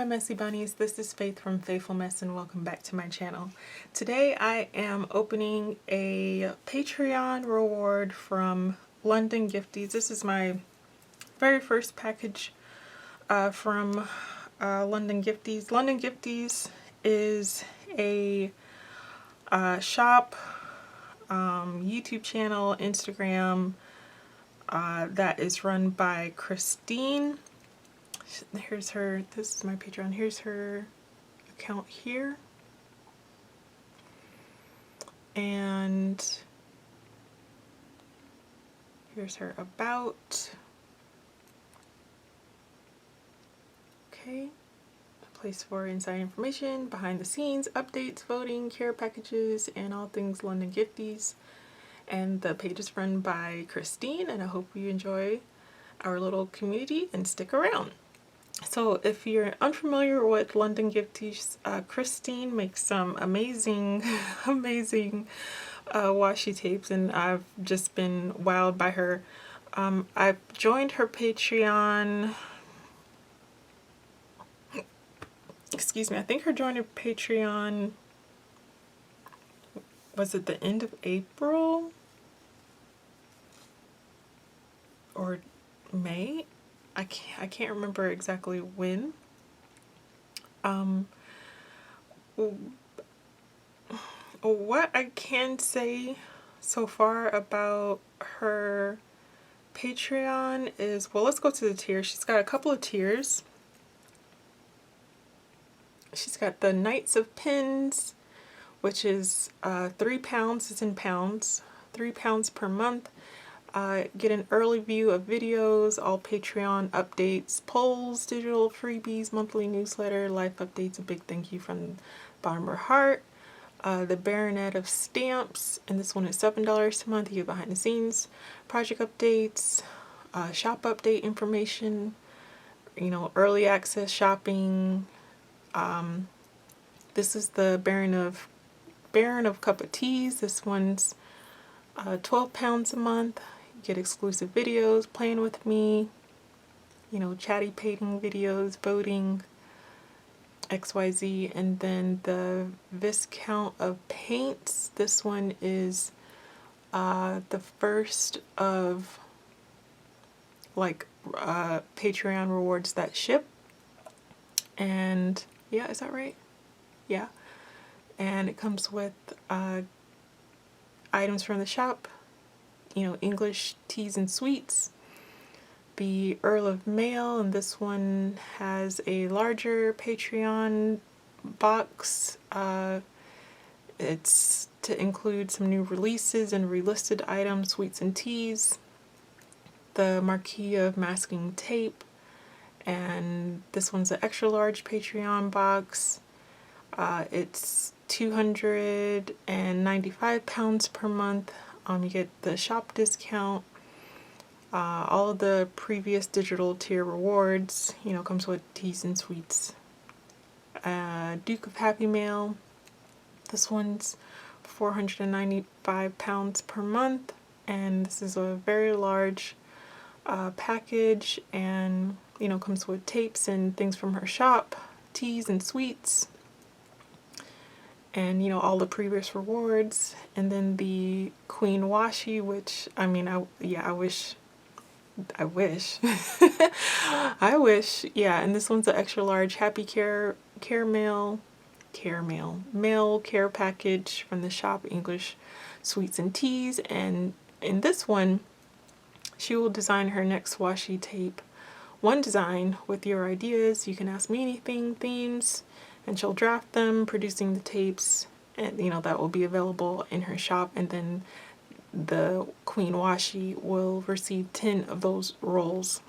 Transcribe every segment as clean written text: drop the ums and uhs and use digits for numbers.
messy bunnies, this is Faith from FaithfullMess and welcome back to my channel. Today I am opening a Patreon reward from London Gifties. This is my very first package from London Gifties. London Gifties is a shop, YouTube channel, Instagram that is run by Kristine. Here's her, this is my Patreon, here's her account here, and here's her about. Okay, a place for inside information, behind the scenes, updates, voting, care packages, and all things London Gifties. And the page is run by Kristine, and I hope you enjoy our little community and stick around. So if you're unfamiliar with London Gifties, Kristine makes some amazing washi tapes, and I've just been wowed by her. I've joined her Patreon, excuse me, I think her joined her Patreon, was it the end of April or May? I can't remember exactly when. What I can say so far about her Patreon is, well, let's go to the tiers. She's got a couple of tiers. She's got the Knights of Pins, which is £3, it's in pounds, £3 per month. Get an early view of videos, all Patreon updates, polls, digital freebies, monthly newsletter, life updates, a big thank you from the bottom of her heart. The Baronet of Stamps, and this one is $7 a month. You get behind the scenes, project updates, shop update information, you know, early access shopping. This is the Baron of Cup of Teas. This one's £12 a month. Get exclusive videos, playing with me, you know, chatty painting videos, voting, XYZ. And then the Viscount of Paints. This one is the first of like Patreon rewards that ship. And yeah, is that right? Yeah. And it comes with items from the shop, you know, English teas and sweets. The Earl of Mail, and this one has a larger Patreon box. It's to include some new releases and relisted items, sweets and teas. The Marquis of Masking Tape, and this one's an extra large Patreon box. It's £295 per month. You get the shop discount, all of the previous digital tier rewards, you know, comes with teas and sweets. Duke of Happy Mail, this one's £495 per month, and this is a very large package, and you know, comes with tapes and things from her shop, teas and sweets, and you know, all the previous rewards. And then the Queen Washi, which I mean, I wish I wish, yeah. And this one's an extra large Happy Care mail care package from the shop, English sweets and teas. And in this one, she will design her next washi tape, one design with your ideas. You can ask me anything, themes, and she'll draft them, producing the tapes, and you know, that will be available in her shop. And then the Queen Washi will receive 10 of those rolls.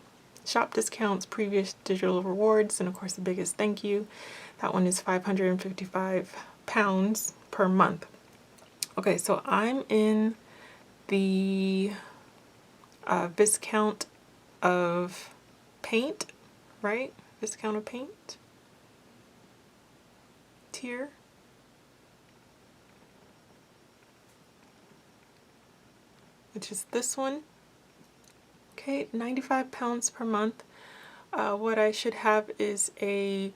Shop discounts, previous digital rewards, and of course the biggest thank you. That one is £555 per month. Okay, so I'm in the Viscount of Paint, right? Viscount of Paint tier. Which is this one. Okay, £95 per month. What I should have is a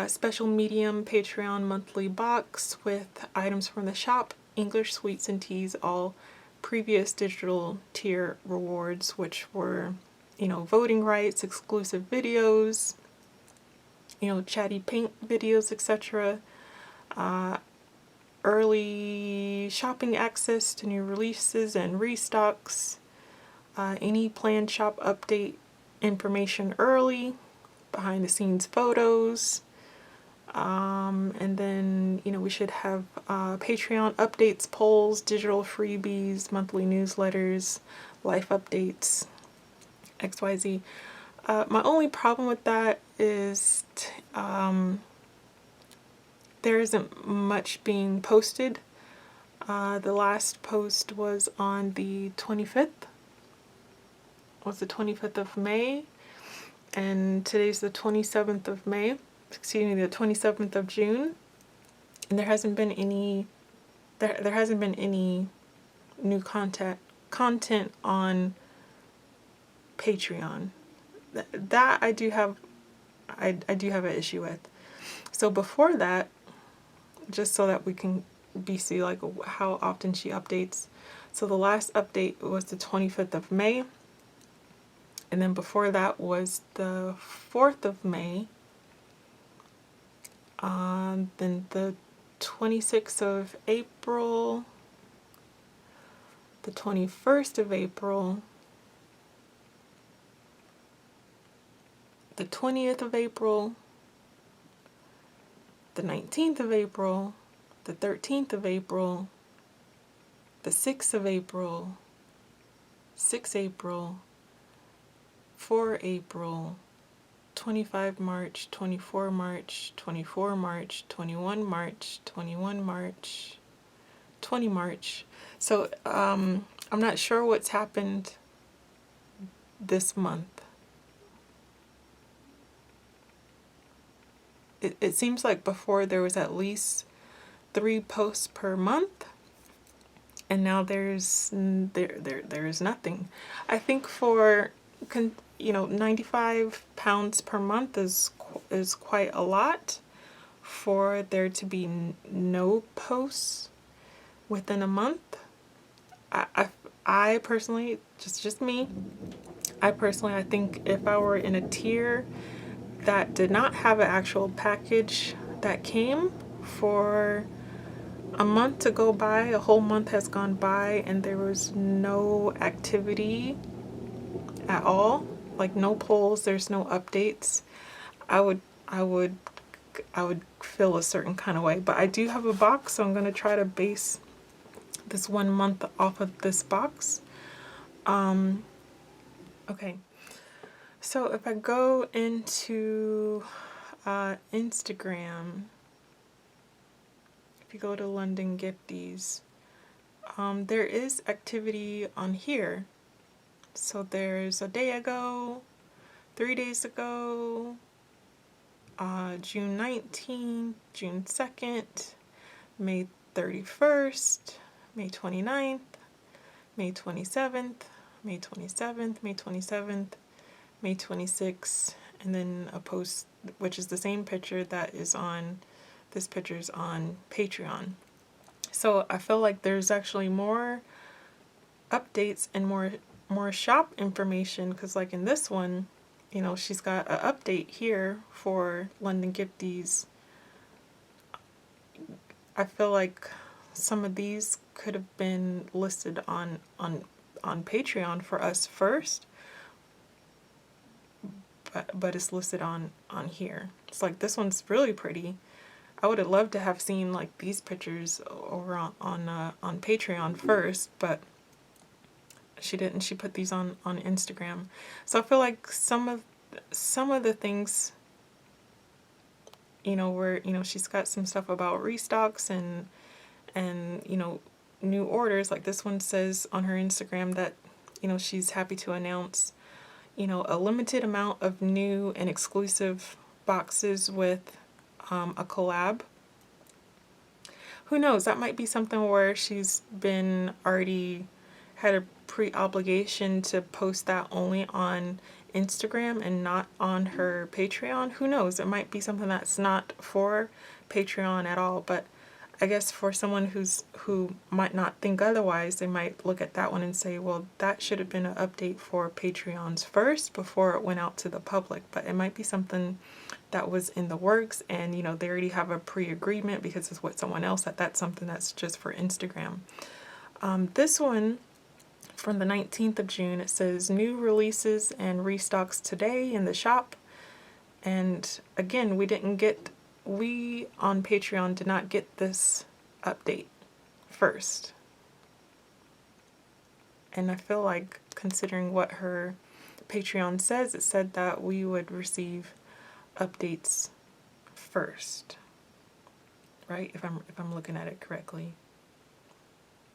Special medium Patreon monthly box with items from the shop, English sweets and teas, all previous digital tier rewards, which were, you know, voting rights, exclusive videos, you know, chatty paint videos, etc. Early shopping access to new releases and restocks, any planned shop update information early, behind the scenes photos, and then, you know, we should have Patreon updates, polls, digital freebies, monthly newsletters, life updates, XYZ. My only problem with that is there isn't much being posted. The last post was on the 25th. Was the 25th of May, and today's the 27th of May. Excuse me, the 27th of June, and there hasn't been any. There hasn't been any new content on Patreon. That I do have. I do have an issue with. So before that, just so that we can see like how often she updates. So the last update was the 25th of May. And then before that was the 4th of May. Then the 26th of April. The 21st of April. The 20th of April. The 19th of April. The 13th of April. The 6th of April. 6 April. 4 April, 25 March, 24 March, 24 March, 21 March, 21 March, 20 March. So I'm not sure what's happened this month. It seems like before there was at least 3 posts per month, and now there's nothing. I think for you know, £95 per month is quite a lot for there to be no posts within a month. I personally, just me, I think if I were in a tier that did not have an actual package that came, for a month to go by, a whole month has gone by, and there was no activity at all, like no polls, there's no updates, I would feel a certain kind of way. But I do have a box, so I'm going to try to base this 1 month off of this box. Okay, so if I go into Instagram, if you go to London Gifties, there is activity on here. So there's a day ago, 3 days ago, June 19th, June 2nd, May 31st, May 29th, May 27th, May 27th, May 27th, May 26th, and then a post which is the same picture that is on, this picture's on Patreon. So I feel like there's actually more updates and more shop information, because like in this one, you know, she's got an update here for London Gifties. I feel like some of these could have been listed on Patreon for us first, but it's listed on here. It's like this one's really pretty. I would have loved to have seen like these pictures over on Patreon first, but she didn't. She put these on Instagram. So I feel like some of the things, you know, where, you know, she's got some stuff about restocks and you know, new orders. Like this one says on her Instagram that, you know, she's happy to announce, you know, a limited amount of new and exclusive boxes with a collab. Who knows? That might be something where she's been already had a pre-obligation to post that only on Instagram and not on her Patreon. Who knows? It might be something that's not for Patreon at all, but I guess for someone who might not think otherwise, they might look at that one and say, well, that should have been an update for Patreons first before it went out to the public. But it might be something that was in the works, and you know, they already have a pre-agreement because it's with someone else that's something that's just for Instagram. This one from the 19th of June, it says new releases and restocks today in the shop. And again, we on Patreon did not get this update first. And I feel like, considering what her Patreon says, it said that we would receive updates first, right? If I'm looking at it correctly.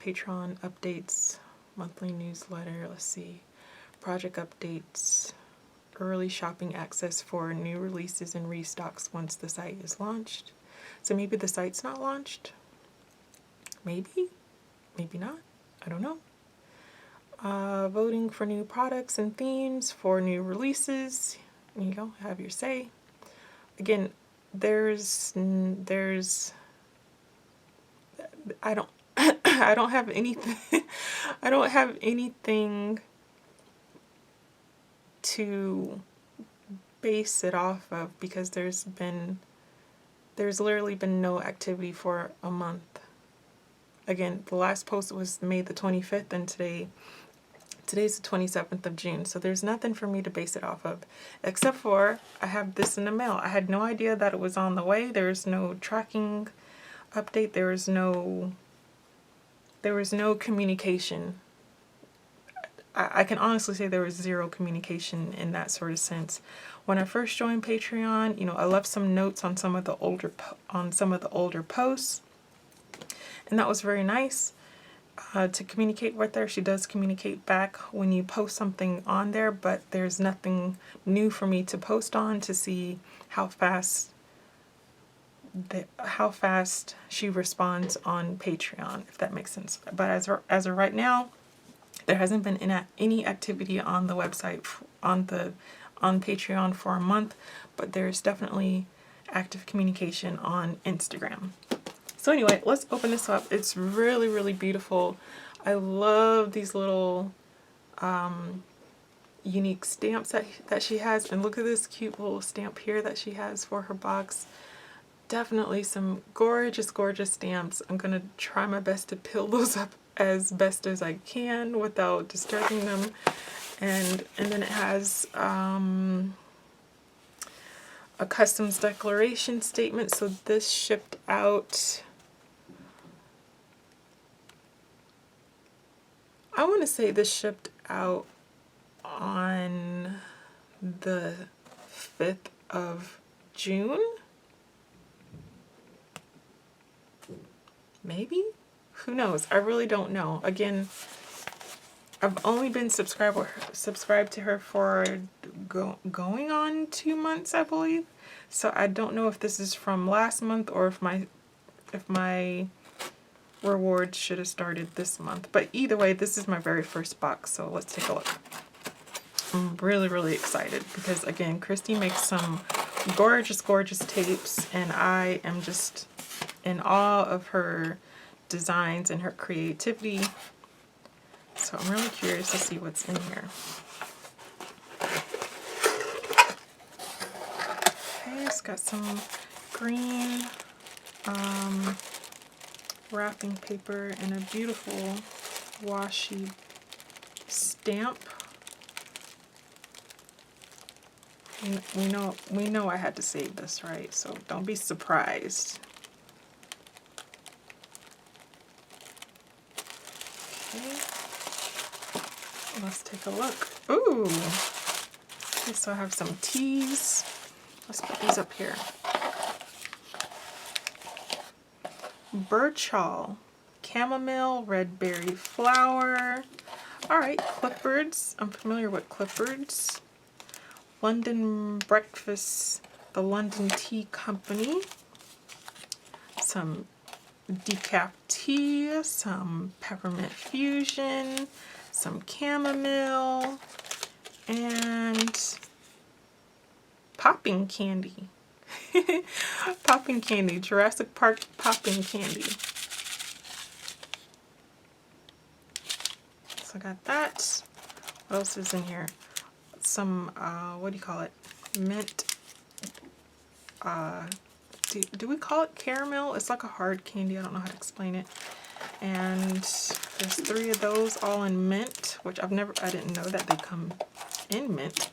Patreon updates, monthly newsletter, let's see, project updates, early shopping access for new releases and restocks once the site is launched. So maybe the site's not launched. Maybe not. I don't know. Voting for new products and themes for new releases. You go, have your say. Again, there's I don't I don't have anything I don't have anything to base it off of, because there's literally been no activity for a month. Again, the last post was May the 25th, and today's the 27th of June, so there's nothing for me to base it off of, except for I have this in the mail. I had no idea that it was on the way. There's no tracking update. There was no communication. I can honestly say there was zero communication in that sort of sense. When I first joined Patreon, you know, I left some notes on some of the older posts, and that was very nice to communicate with her. She does communicate back when you post something on there, but there's nothing new for me to post on to see how fast she responds on Patreon, if that makes sense. But as of right now, there hasn't been any activity on the website on Patreon for a month, but there's definitely active communication on Instagram. So anyway, let's open this up. It's really, really beautiful. I love these little unique stamps that she has, and look at this cute little stamp here that she has for her box. Definitely some gorgeous, gorgeous stamps. I'm gonna try my best to peel those up as best as I can without disturbing them. And then it has a customs declaration statement. So this shipped out, I want to say this shipped out on the 5th of June. Maybe? Who knows? I really don't know. Again, I've only been subscribed to her for going on 2 months, I believe. So I don't know if this is from last month or if my reward should have started this month. But either way, this is my very first box, so let's take a look. I'm really, really excited because, again, Kristine makes some gorgeous, gorgeous tapes, and I am just in awe of her designs and her creativity. So I'm really curious to see what's in here. Okay, it's got some green wrapping paper and a beautiful washi stamp. We know I had to save this, right? So don't be surprised. Okay. Let's take a look. Ooh. Okay, so I have some teas. Let's put these up here. Birchall, chamomile, red berry flower. All right, Cliffords. I'm familiar with Cliffords. London breakfast, the London Tea Company. Some decaf tea, some peppermint fusion, some chamomile, and popping candy. Popping candy, Jurassic Park popping candy. So I got that. What else is in here? Some, what do you call it? Mint. Do we call it caramel? It's like a hard candy. I don't know how to explain it. And there's 3 of those all in mint, which I didn't know that they come in mint.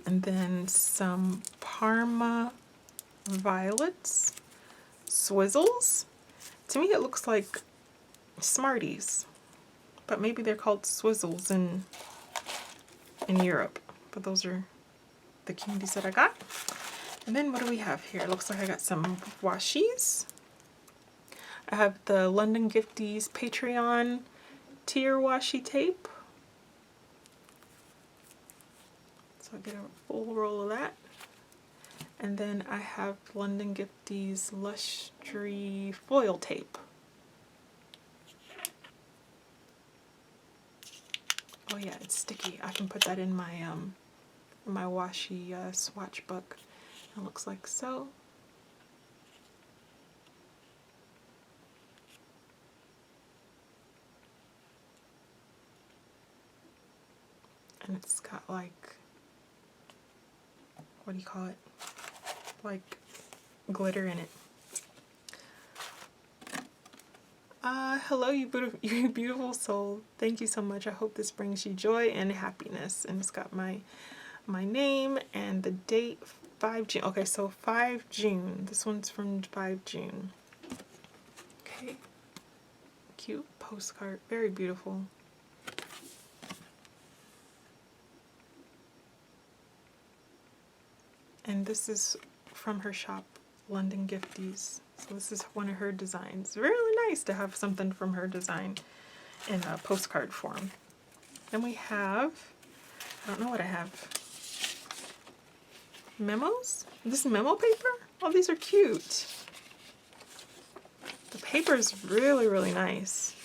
And then some Parma violets, Swizzles. To me it looks like Smarties, but maybe they're called Swizzles in Europe. But those are the candies that I got. And then what do we have here? It looks like I got some washies. I have the London Gifties Patreon tier washi tape. So I'll get a full roll of that. And then I have London Gifties Lustry foil tape. Oh yeah, it's sticky. I can put that in my my washi swatch book. It looks like so. And it's got like, what do you call it? Like glitter in it. Hello, you beautiful soul. Thank you so much. I hope this brings you joy and happiness. And it's got my name and the date, 5 June. Okay, so 5 June. This one's from 5 June. Okay. Cute postcard. Very beautiful. And this is from her shop, London Gifties. So this is one of her designs. Really nice to have something from her design in a postcard form. Then we have, I don't know what I have. Memos? This memo paper? Oh, these are cute. The paper is really, really nice.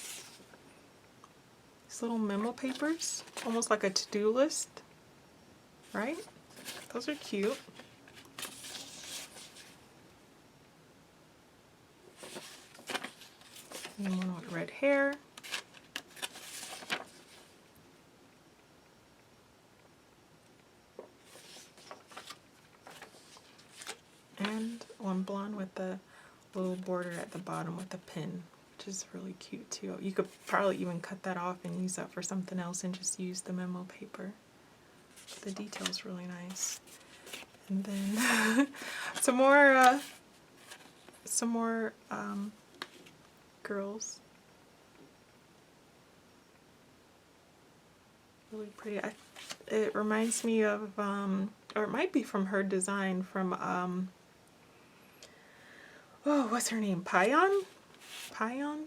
These little memo papers, almost like a to-do list, right? Those are cute. And one with red hair. And one blonde with the little border at the bottom with a pin, which is really cute too. You could probably even cut that off and use that for something else and just use the memo paper. The detail's really nice. And then some more girls. Really pretty. It reminds me of, or it might be from her design from, oh, what's her name? Payon? Payon?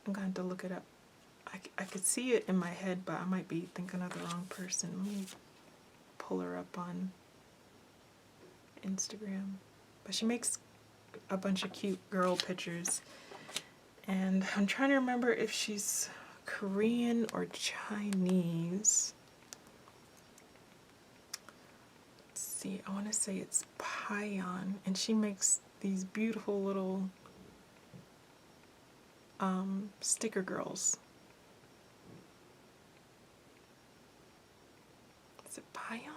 I'm going to have to look it up. I could see it in my head, but I might be thinking of the wrong person. Let me pull her up on Instagram. But she makes a bunch of cute girl pictures. And I'm trying to remember if she's Korean or Chinese. Let's see, I want to say it's Payon. And she makes these beautiful little sticker girls. Is it Payon?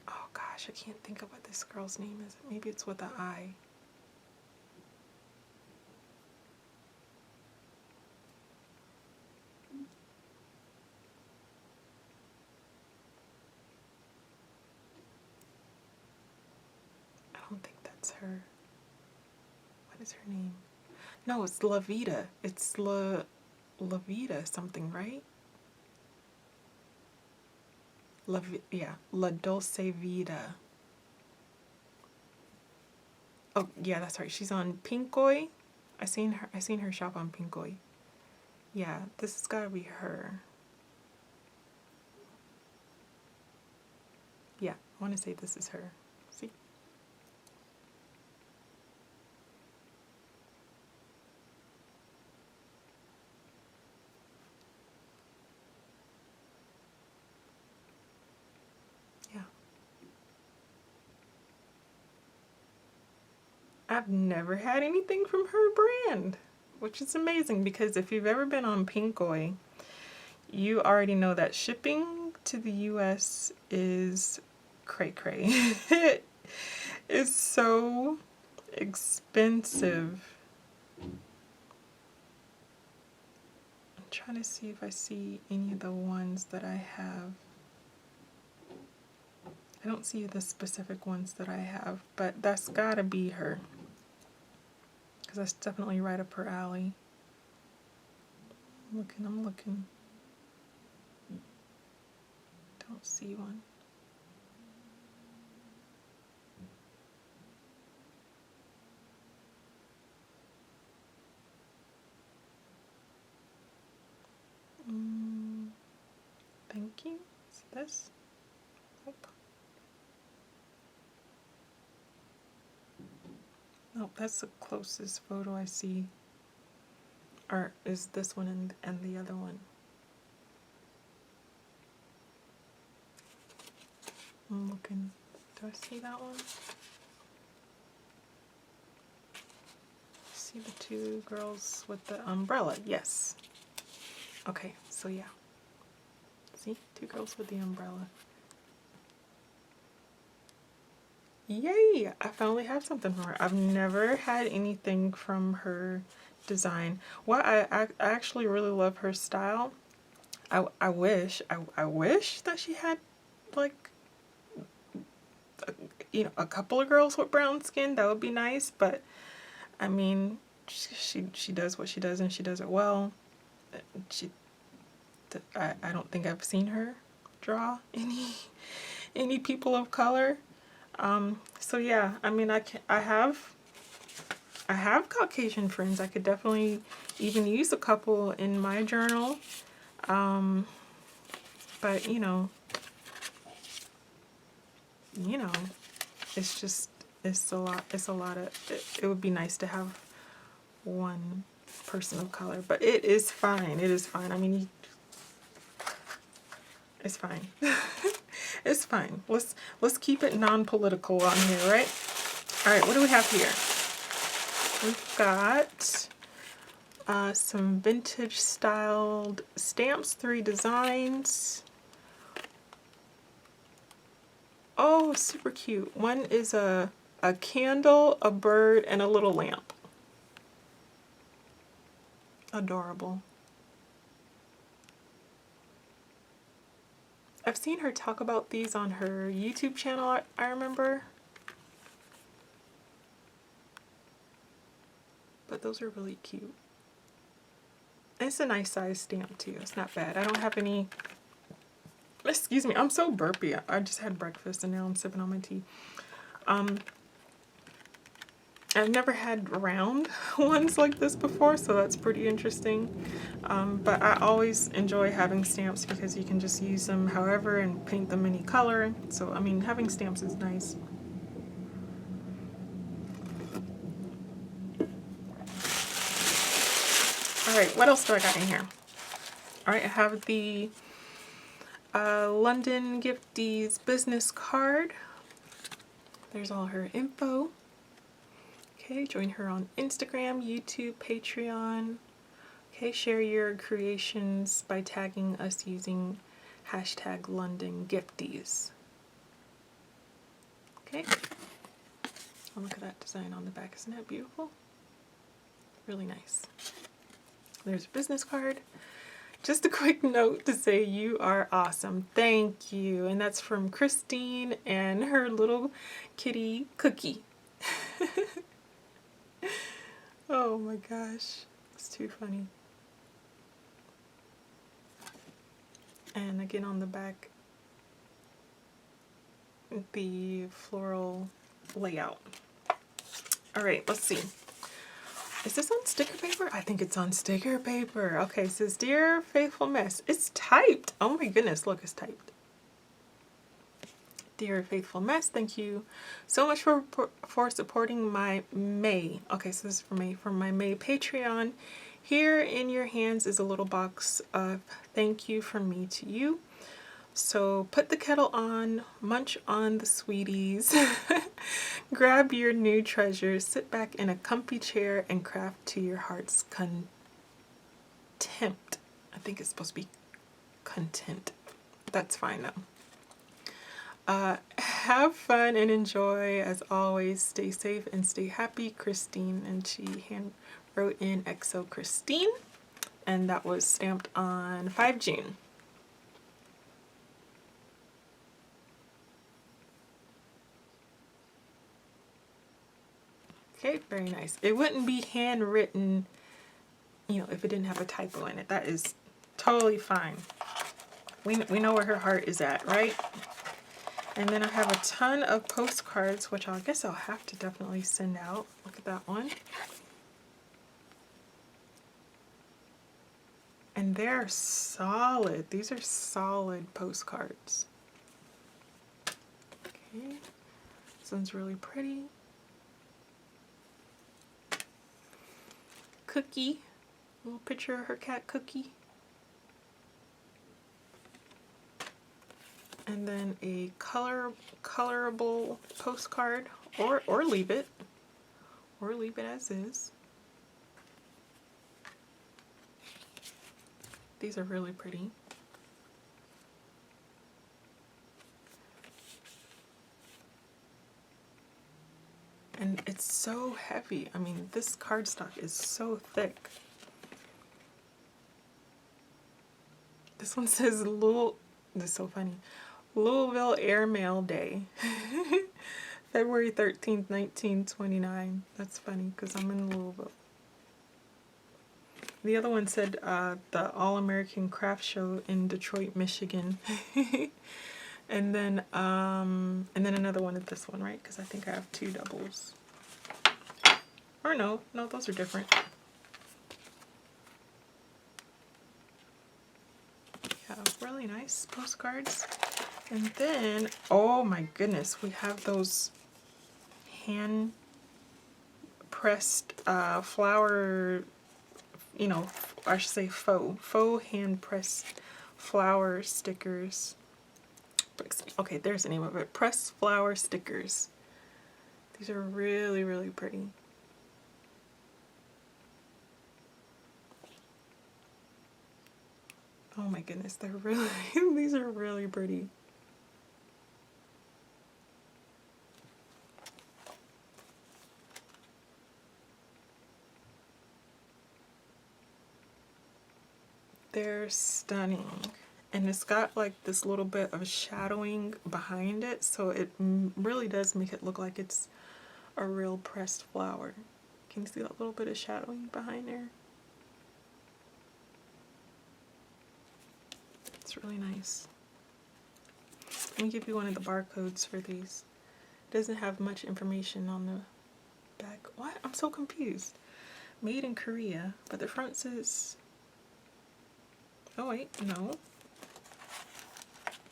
Oh gosh, I can't think of what this girl's name is. Maybe it's with an I. I don't think that's her. What is her name? No, it's La Vida. It's La Vida something, right? Yeah, La Dolce Vida. Oh, yeah, that's right. She's on Pinkoi. I seen her shop on Pinkoi. Yeah, this has got to be her. Yeah, I want to say this is her. See? I've never had anything from her brand, which is amazing because if you've ever been on Pinkoi, you already know that shipping to the US is cray-cray. It is so expensive. I'm trying to see if I see any of the ones that I have. I don't see the specific ones that I have, but that's gotta be her, because that's definitely right up her alley. I'm looking. Don't see one. Thank you. See this? Nope. Nope, that's the closest photo I see. Or is this one and the other one? I'm looking. Do I see that one? See the two girls with the umbrella? Yes. Okay, so yeah. See? Two girls with the umbrella. Yay! I finally have something from her. I've never had anything from her design. Well, I actually really love her style. I wish that she had like a couple of girls with brown skin. That would be nice, but I mean, she does what she does and she does it well. I don't think I've seen her draw any people of color. So yeah, I mean, I have Caucasian friends. I could definitely even use a couple in my journal. But it's a lot it would be nice to have one person of color, but it is fine. I mean, it's fine. It's fine. Let's keep it non-political on here, right? All right, what do we have here? We've got some vintage styled stamps, 3 designs. Oh, super cute. One is a candle, a bird, and a little lamp. Adorable. I've seen her talk about these on her YouTube channel, I remember. But those are really cute. And it's a nice size stamp too. It's not bad. I don't have any... Excuse me, I'm so burpy. I just had breakfast and now I'm sipping on my tea. I've never had round ones like this before, so that's pretty interesting. But I always enjoy having stamps because you can just use them however and paint them any color. So, I mean, having stamps is nice. Alright, what else do I got in here? Alright, I have the London Gifties business card. There's all her info. Okay, join her on Instagram, YouTube, Patreon. Okay, share your creations by tagging us using hashtag londongifties. Okay. Oh, look at that design on the back. Isn't that beautiful? Really nice. There's a business card. Just a quick note to say you are awesome. Thank you. And that's from Kristine and her little kitty Cookie. Oh my gosh. It's too funny. And again on the back, the floral layout. Alright, let's see. Is this on sticker paper? I think it's on sticker paper. Okay, it says, Dear Faithful Mess. It's typed. Oh my goodness, look, it's typed. Dear Faithful Mess, thank you so much for supporting my May. Okay, so this is from my May Patreon. Here in your hands is a little box of thank you from me to you. So put the kettle on, munch on the sweeties, Grab your new treasures, sit back in a comfy chair, and craft to your heart's contempt. I think it's supposed to be content. That's fine though. Have fun and enjoy. As always, stay safe and stay happy, Kristine. And she hand wrote in XO Kristine, and that was stamped on 5 June. Okay, very nice. It wouldn't be handwritten, you know, if it didn't have a typo in it. That is totally fine. We know where her heart is at, right? And then I have a ton of postcards, which I guess I'll have to definitely send out. Look at that one. And they're solid. These are solid postcards. Okay. This one's really pretty. Cookie. Little picture of her cat Cookie. And then a colorable postcard, or leave it. Or leave it as is. These are really pretty. And it's so heavy. I mean, this cardstock is so thick. This one says this is so funny. Louisville Airmail Day. February 13th, 1929. That's funny because I'm in Louisville. The other one said the All-American Craft Show in Detroit, Michigan. And then another one of this one, right? Because I think I have 2 doubles. Or no, those are different. Yeah, really nice postcards. And then, oh my goodness, we have those hand pressed flower, you know, I should say faux hand pressed flower stickers. Okay, there's the name of it. Pressed flower stickers. These are really, really pretty. Oh my goodness, they're really, these are really pretty. They're stunning. And it's got like this little bit of shadowing behind it, so it really does make it look like it's a real pressed flower. Can you see that little bit of shadowing behind there? It's really nice. Let me give you one of the barcodes for these. It doesn't have much information on the back. What? I'm so confused. Made in Korea, but the front says... Oh wait, no.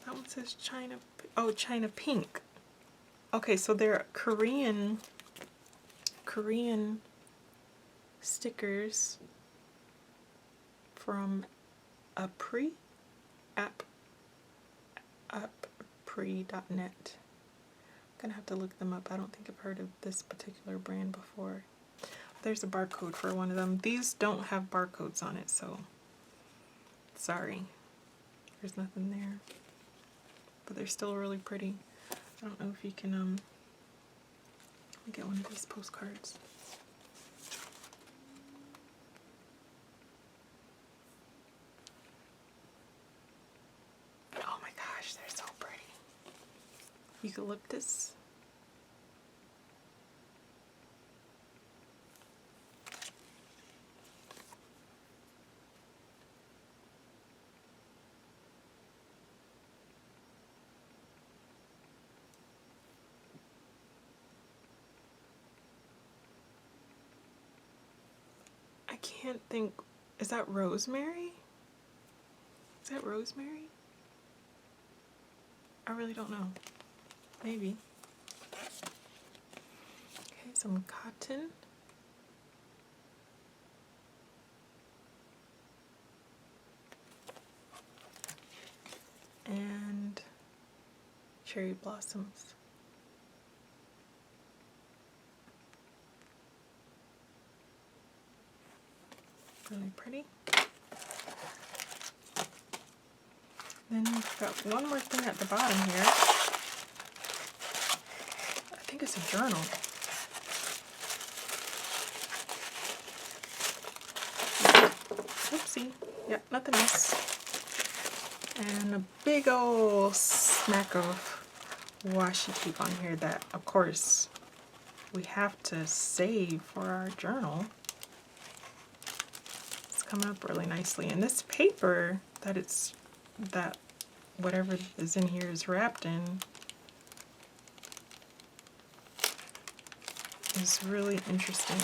That one says China. Oh, China Pink. Okay, so they're Korean stickers from Apri appri.net. I'm gonna have to look them up. I don't think I've heard of this particular brand before. There's a barcode for one of them. These don't have barcodes on it, so sorry. There's nothing there. But they're still really pretty. I don't know if you can let me get one of these postcards. Oh my gosh, they're so pretty. Eucalyptus. I can't think, is that rosemary? Is that rosemary? I really don't know. Maybe. Okay, some cotton. And cherry blossoms. Really pretty. Then we've got one more thing at the bottom here. I think it's a journal. Oopsie. Yep, nothing else. And a big old smack of washi tape on here that, of course, we have to save for our journal. It's coming up really nicely. And this paper that whatever is in here is wrapped in is really interesting.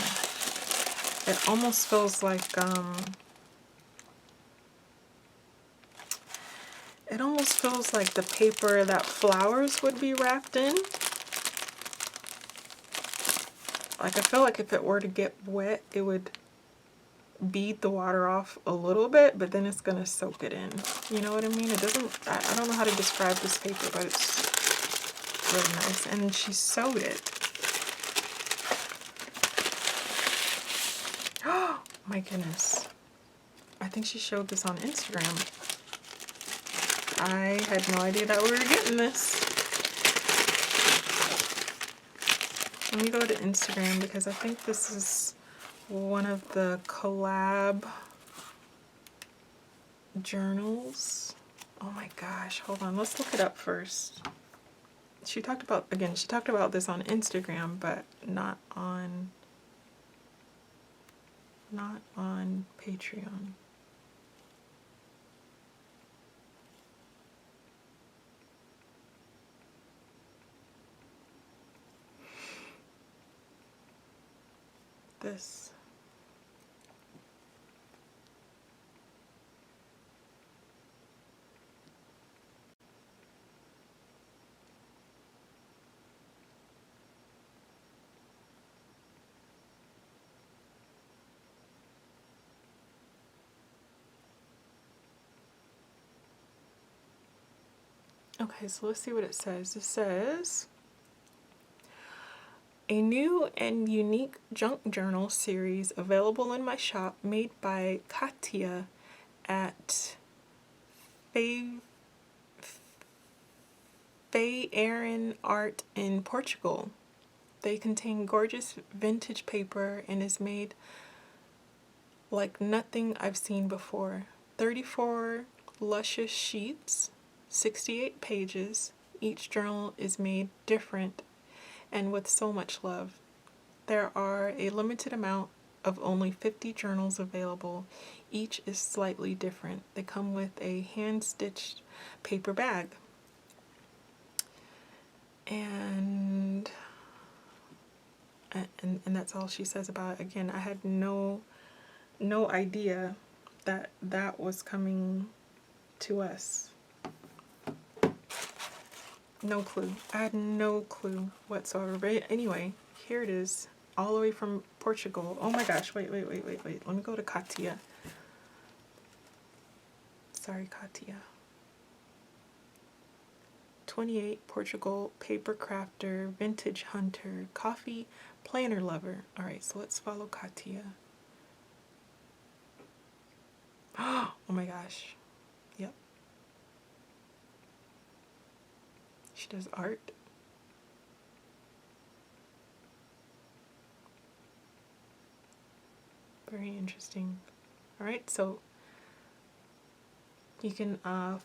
It almost feels like the paper that flowers would be wrapped in. Like, I feel like if it were to get wet, it would bead the water off a little bit, but then it's gonna soak it in. You know what I mean? It doesn't, I don't know how to describe this paper, but it's really nice. And she sewed it. Oh my goodness. I think she showed this on Instagram. I had no idea that we were getting this. Let me go to Instagram because I think this is one of the collab journals. Oh my gosh, hold on, let's look it up first. She talked about this on Instagram, but not on Patreon. This. Okay, so let's see what it says. It says, a new and unique junk journal series available in my shop, made by Katia at Aaron Art in Portugal. They contain gorgeous vintage paper and is made like nothing I've seen before. 34 luscious sheets, 68 pages. Each journal is made different and with so much love. There are a limited amount of only 50 journals available. Each is slightly different. They come with a hand-stitched paper bag. And that's all she says about it. Again, I had no idea that that was coming to us. No clue. I had no clue whatsoever. But anyway, here it is, all the way from Portugal. Oh my gosh, wait. Let me go to Katia. Sorry, Katia. 28, Portugal, paper crafter, vintage hunter, coffee, planner lover. All right, so let's follow Katia. Oh my gosh. Yep. She does art. Very interesting. All right, so you can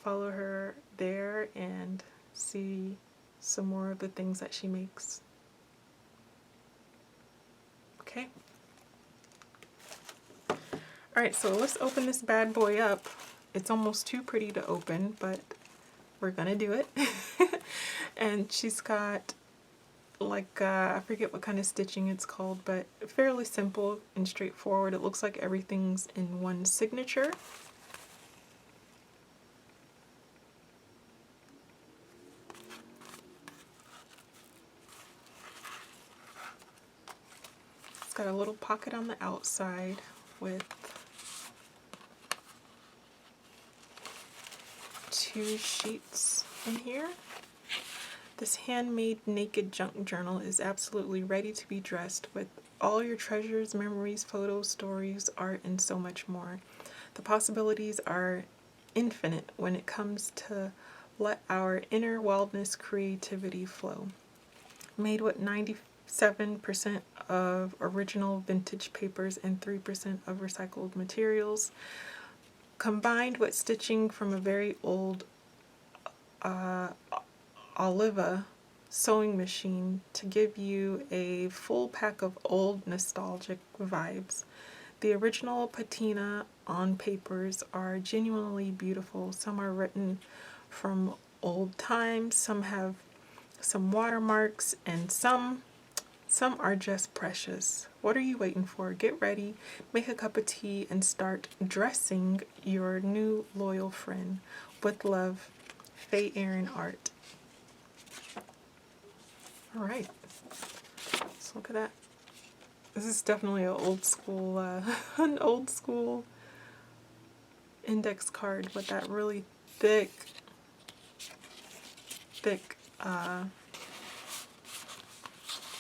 follow her there and see some more of the things that she makes. Okay. All right, so let's open this bad boy up. It's almost too pretty to open, but we're gonna do it. And she's got like, I forget what kind of stitching it's called, but fairly simple and straightforward. It looks like everything's in one signature. It's got a little pocket on the outside with 2 sheets in here. This handmade naked junk journal is absolutely ready to be dressed with all your treasures, memories, photos, stories, art, and so much more. The possibilities are infinite when it comes to let our inner wildness creativity flow. Made with 97% of original vintage papers and 3% of recycled materials, combined with stitching from a very old Oliva sewing machine to give you a full pack of old nostalgic vibes. The original patina on papers are genuinely beautiful. Some are written from old times, some have some watermarks, and some are just precious. What are you waiting for? Get ready, make a cup of tea, and start dressing your new loyal friend. With love, Faye Erin Art. Alright, so look at that. This is definitely an old school, index card with that really thick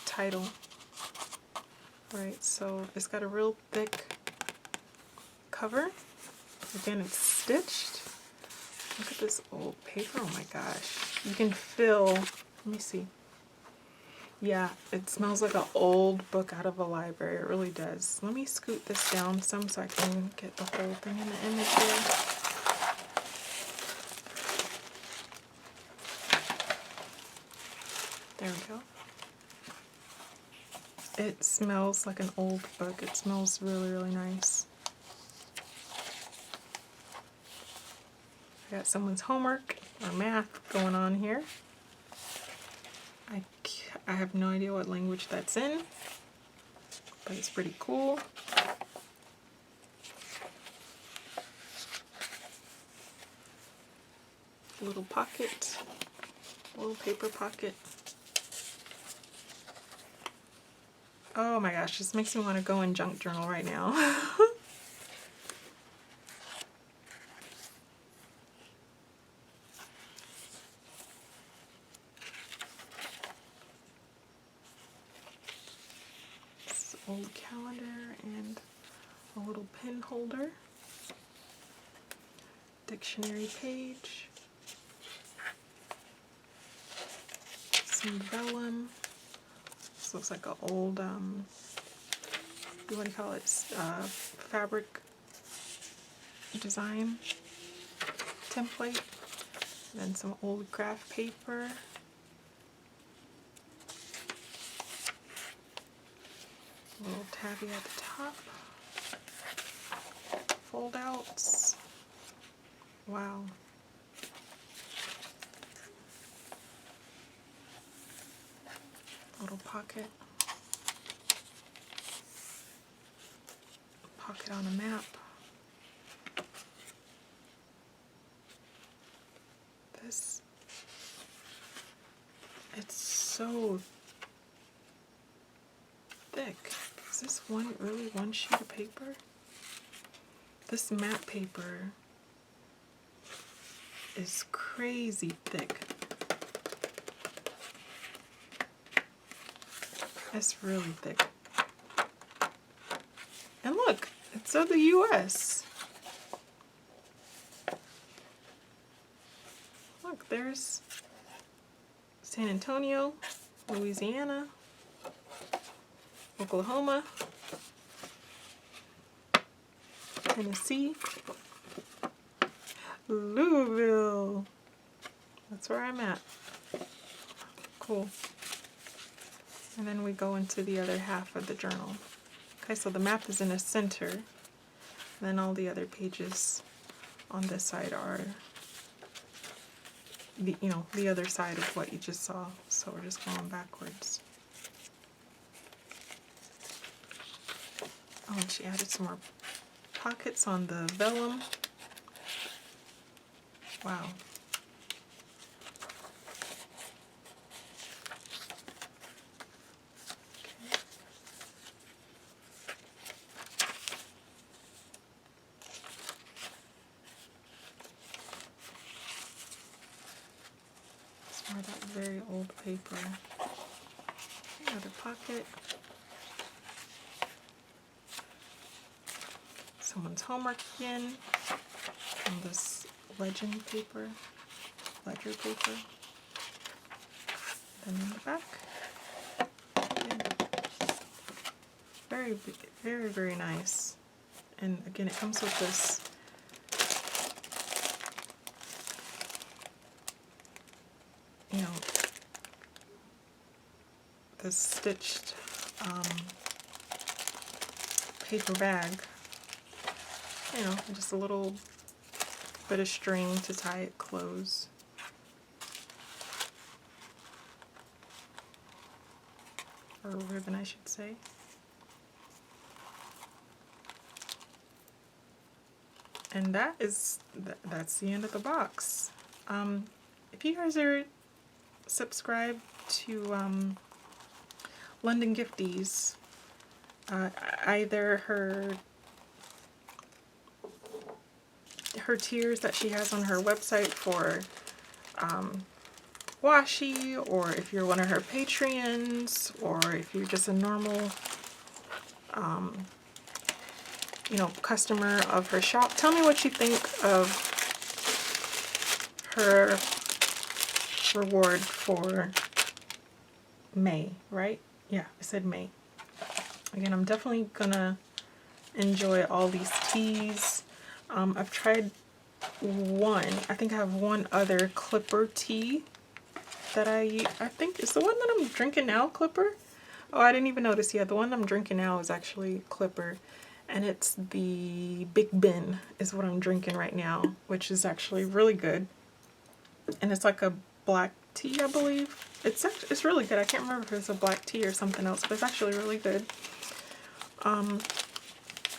title. Right, so it's got a real thick cover. Again, it's stitched. Look at this old paper. Oh my gosh. You can feel, let me see. Yeah, it smells like an old book out of a library. It really does. Let me scoot this down some so I can get the whole thing in the image here. There we go. It smells like an old book. It smells really, really nice. I got someone's homework or math going on here. I have no idea what language that's in, but it's pretty cool. Little pocket, little paper pocket. Oh my gosh, this makes me want to go in junk journal right now. This old calendar and a little pen holder. Dictionary page. Some vellum. This looks like an old, what do you call it, fabric design template. Then some old graph paper. A little tabby at the top. Fold outs. Wow. Little pocket. Pocket on a map. This, it's so thick. Is this really one sheet of paper? This map paper is crazy thick. It's really thick. And look, it's of the US. Look, there's San Antonio, Louisiana, Oklahoma, Tennessee, Louisville. That's where I'm at. Cool. And then we go into the other half of the journal. Okay, so the map is in the center. And then all the other pages on this side are the other side of what you just saw. So we're just going backwards. Oh, and she added some more pockets on the vellum. Wow. More of that very old paper. Another pocket. someone's homework again on this ledger paper. Then in the back, again, very, very, very nice. And again, it comes with this this stitched paper bag, just a little bit of string to tie it close. Or ribbon, I should say. And that's the end of the box. If you guys are subscribed to London Gifties, either her tiers that she has on her website for washi, or if you're one of her Patreons, or if you're just a normal customer of her shop, tell me what you think of her reward for May, right? Yeah, I said May. Again, I'm definitely gonna enjoy all these teas. I've tried one. I think I have one other clipper tea that I think is the one that I'm drinking now, clipper. Oh, I didn't even notice. Yeah, the one I'm drinking now is actually clipper. And it's the Big Ben is what I'm drinking right now, which is actually really good. And it's like a black tea, I believe. It's really good. I can't remember if it's a black tea or something else, but it's actually really good.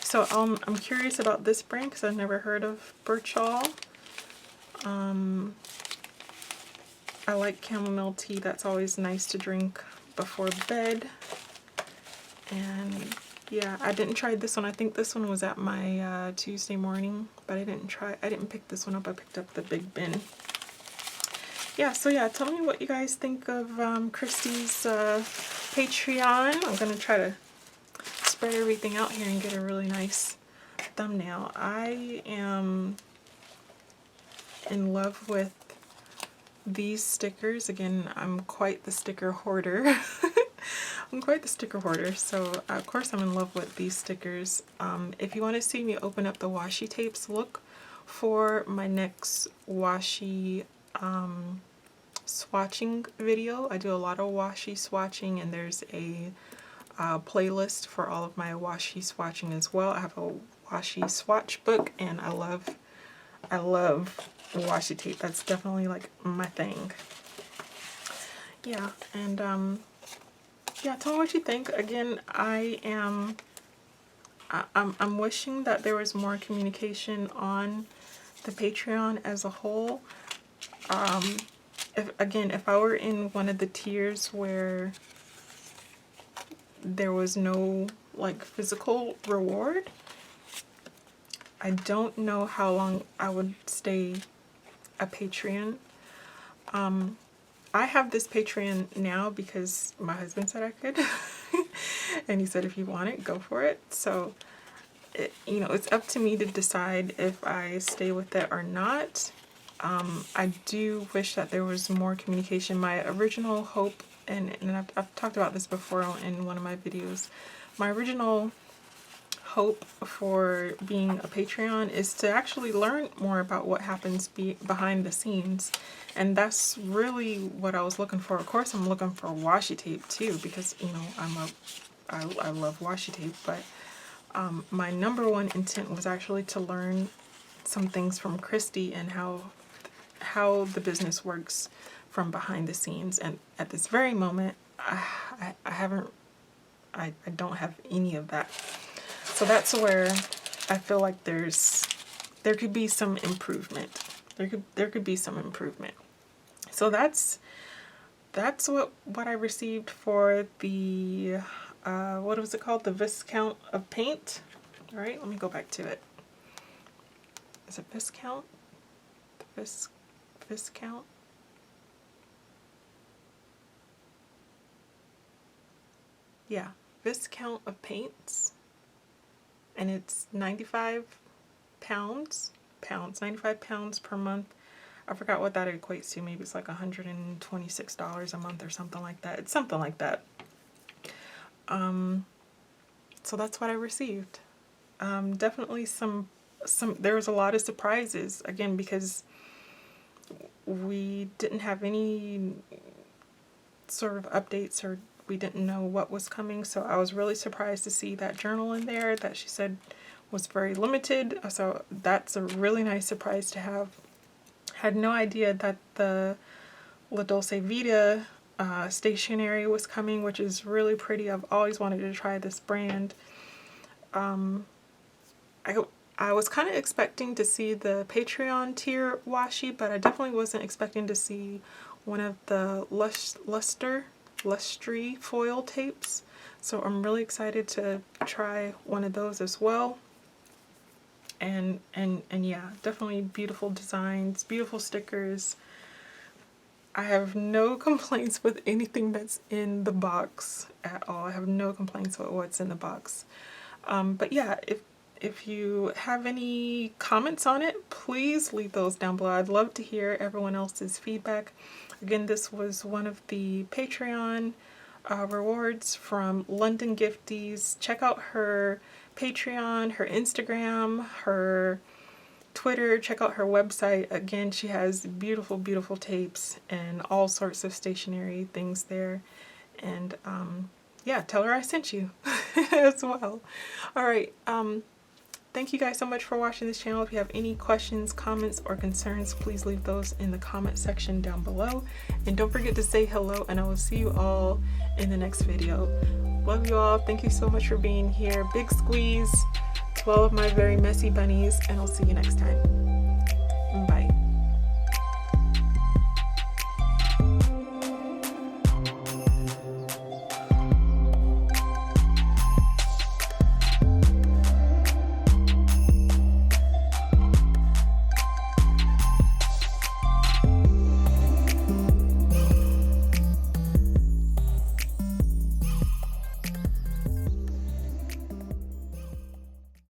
So I'm curious about this brand because I've never heard of Birchall. I like chamomile tea. That's always nice to drink before bed. And yeah, I didn't try this one. I think this one was at my Tuesday morning, but I didn't pick this one up. I picked up the Big Ben. Yeah, so yeah, tell me what you guys think of Kristine's Patreon. I'm gonna try to spread everything out here and get a really nice thumbnail. I am in love with these stickers. Again, I'm quite the sticker hoarder. I'm quite the sticker hoarder, so of course I'm in love with these stickers. If you want to see me open up the washi tapes, look for my next washi swatching video. I do a lot of washi swatching, and there's a playlist for all of my washi swatching as well. I have a washi swatch book, and I love washi tape. That's definitely like my thing. Yeah, and yeah, tell me what you think. Again, I'm wishing that there was more communication on the Patreon as a whole. If I were in one of the tiers where there was no like physical reward, I don't know how long I would stay a Patreon. I have this Patreon now because my husband said I could. And he said if you want it, go for it. So, it's up to me to decide if I stay with it or not. I do wish that there was more communication. My original hope, and I've talked about this before in one of my videos, my original hope for being a Patreon is to actually learn more about what happens behind the scenes, and that's really what I was looking for. Of course, I'm looking for washi tape too, because I love washi tape, but my number one intent was actually to learn some things from Kristi and how the business works from behind the scenes. And at this very moment, I don't have any of that. So that's where I feel like there could be some improvement. There could be some improvement. So that's what I received for the what was it called? The Viscount of Paint. All right, let me go back to it. Is it Viscount? The Viscount? Yeah, Viscount of Paints. and it's 95 pounds, 95 pounds per month. I forgot what that equates to. Maybe it's like $126 a month or something like that. It's something like that. So that's what I received. Definitely there was a lot of surprises, again, because we didn't have any sort of updates, or we didn't know what was coming. So I was really surprised to see that journal in there that she said was very limited. So that's a really nice surprise to have. Had no idea that the La Dolce Vita stationery was coming, which is really pretty. I've always wanted to try this brand. I was kind of expecting to see the Patreon tier washi, but I definitely wasn't expecting to see one of the lustry foil tapes. So I'm really excited to try one of those as well. And yeah, definitely beautiful designs, beautiful stickers. I have no complaints with anything that's in the box at all. I have no complaints with what's in the box. But yeah, if you have any comments on it, please leave those down below. I'd love to hear everyone else's feedback. Again, this was one of the Patreon rewards from London Gifties. Check out her Patreon, her Instagram, her Twitter. Check out her website. Again, she has beautiful, beautiful tapes and all sorts of stationery things there. And yeah, tell her I sent you as well. All right. Thank you guys so much for watching this channel. If you have any questions, comments, or concerns, please leave those in the comment section down below. And don't forget to say hello, and I will see you all in the next video. Love you all. Thank you so much for being here. Big squeeze to all of my very messy bunnies, and I'll see you next time.